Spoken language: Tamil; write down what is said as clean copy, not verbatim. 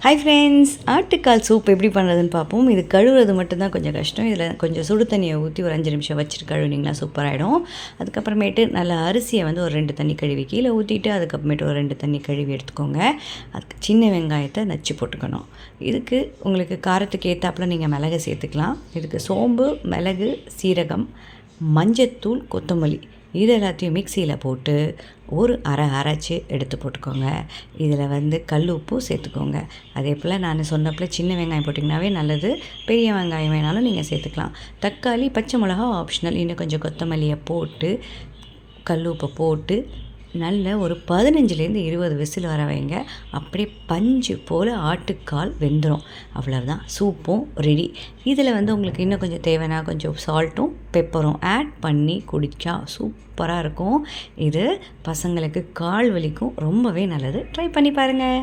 ஹாய் ஃப்ரெண்ட்ஸ், ஆட்டுக்கால் சூப் எப்படி பண்ணுறதுன்னு பார்ப்போம். இது கழுவுறது மட்டும்தான் கொஞ்சம் கஷ்டம். இதில் கொஞ்சம் சுடு தண்ணியை ஊற்றி ஒரு 5 நிமிஷம் வச்சுட்டு கழுவினிங்களா சூப்பராகிடும். அதுக்கப்புறமேட்டு நல்ல அரிசியை வந்து ஒரு 2 தண்ணி கழுவி கீழே ஊற்றிட்டு அதுக்கப்புறமேட்டு ஒரு 2 தண்ணி கழுவி எடுத்துக்கோங்க. அதுக்கு சின்ன வெங்காயத்தை நச்சு போட்டுக்கணும். இதுக்கு உங்களுக்கு காரத்துக்கு ஏற்றாப்புல நீங்கள் மிளகு சேர்த்துக்கலாம். இதுக்கு சோம்பு, மிளகு, சீரகம், மஞ்சத்தூள், கொத்தமல்லி இது எல்லாத்தையும் மிக்சியில் போட்டு ஒரு அரைச்சி எடுத்து போட்டுக்கோங்க. இதில் வந்து கல் உப்பு சேர்த்துக்கோங்க. அதே போல் நான் சொன்னப்பல சின்ன வெங்காயம் போட்டிங்கனாவே நல்லது. பெரிய வெங்காயம் வேணாலும் நீங்கள் சேர்த்துக்கலாம். தக்காளி, பச்சை மிளகா ஆப்ஷனல். இன்னும் கொஞ்சம் கொத்தமல்லியை போட்டு கல் உப்பை போட்டு நல்ல ஒரு 15லேருந்து 20 விசில் வர வைங்க. அப்படியே பஞ்சு போல் ஆட்டுக்கால் வெந்துடும். அவ்வளோதான், சூப்பும் ரெடி. இதில் வந்து உங்களுக்கு இன்னும் கொஞ்சம் தேவைன்னா கொஞ்சம் சால்ட்டும் பெப்பரும் ஆட் பண்ணி குடித்தா சூப்பராக இருக்கும். இது பசங்களுக்கு கால் வலிக்கும் ரொம்பவே நல்லது. ட்ரை பண்ணி பாருங்கள்.